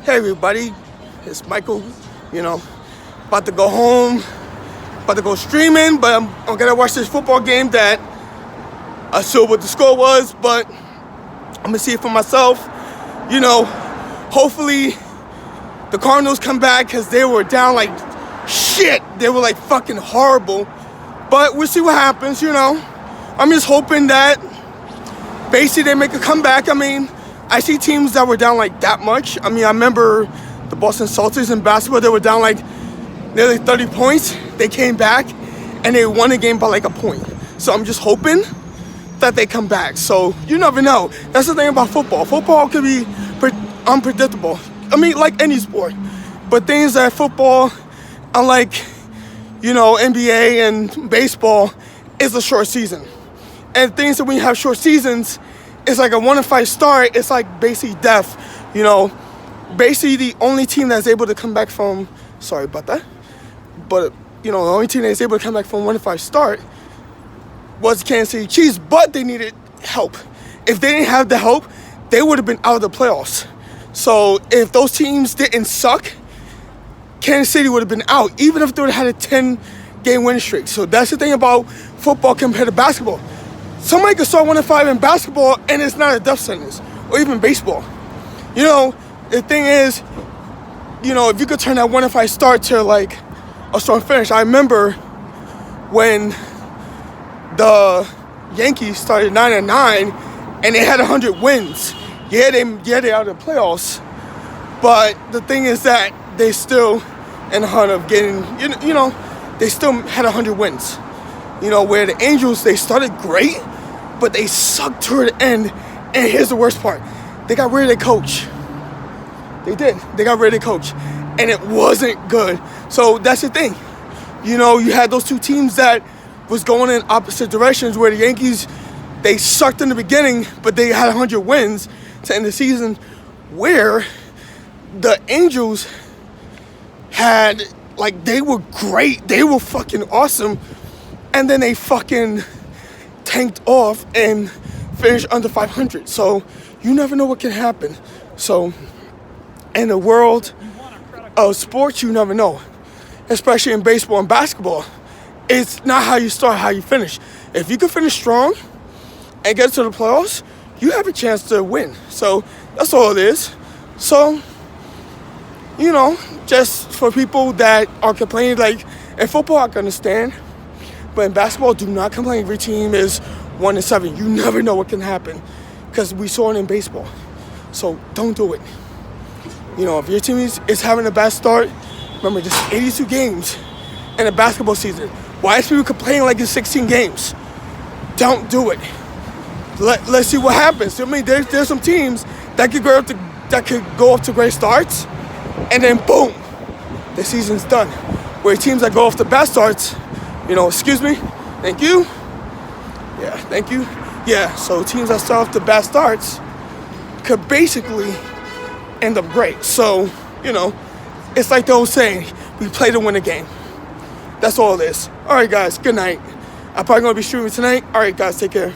Hey everybody, it's Michael, about to go home, about to go streaming, but I'm gonna watch this football game that I saw what the score was, but I'm gonna see it for myself. Hopefully the Cardinals come back because they were down like shit. They were like fucking horrible, but we'll see what happens, I'm just hoping that basically they make a comeback. I see teams that were down like that much. I remember the Boston Celtics in basketball, they were down like nearly 30 points. They came back and they won the game by like a point. So I'm just hoping that they come back. So you never know. That's the thing about football. Football could be unpredictable. Like any sport. But things that football, unlike, NBA and baseball, is a short season. And things that when you have short seasons, it's like a 1-5 start. It's like basically death, Basically, the only team that's able to come back from, sorry about that, but, the only team that's able to come back from 1-5 start was the Kansas City Chiefs, but they needed help. If they didn't have the help, they would have been out of the playoffs. So if those teams didn't suck, Kansas City would have been out, even if they would have had a 10-game winning streak. So that's the thing about football compared to basketball. Somebody could start 1-5 in basketball and it's not a death sentence, or even baseball. The thing is, if you could turn that 1-5 start to like a strong finish. I remember when the Yankees started 9-9 and they had 100 wins. They're out of the playoffs, but the thing is that they still in the hunt of getting, they still had 100 wins. Where the Angels, they started great, but they sucked toward the end. And here's the worst part. They got rid of their coach. They did. They got rid of their coach. And it wasn't good. So that's the thing. You had those two teams that was going in opposite directions, where the Yankees, they sucked in the beginning, but they had 100 wins to end the season, where the Angels had, they were great. They were fucking awesome. And then they fucking tanked off and finished under 500. So you never know what can happen. So in the world of sports, you never know. Especially in baseball and basketball. It's not how you start, how you finish. If you can finish strong and get to the playoffs, you have a chance to win. So that's all it is. So, just for people that are complaining, like in football, I can understand. But in basketball, do not complain. Every team is 1-7. You never know what can happen, because we saw it in baseball. So don't do it. If your team is having a bad start, remember, there's 82 games in a basketball season. Why is people complaining like it's 16 games? Don't do it. Let's see what happens. There's some teams that could go up to great starts, and then boom, the season's done. Where teams that go off to bad starts, excuse me, thank you. Yeah, thank you. Yeah, so teams that start off to bad starts could basically end up great. So, it's like the old saying, we play to win a game. That's all it is. All right, guys, good night. I'm probably going to be streaming tonight. All right, guys, take care.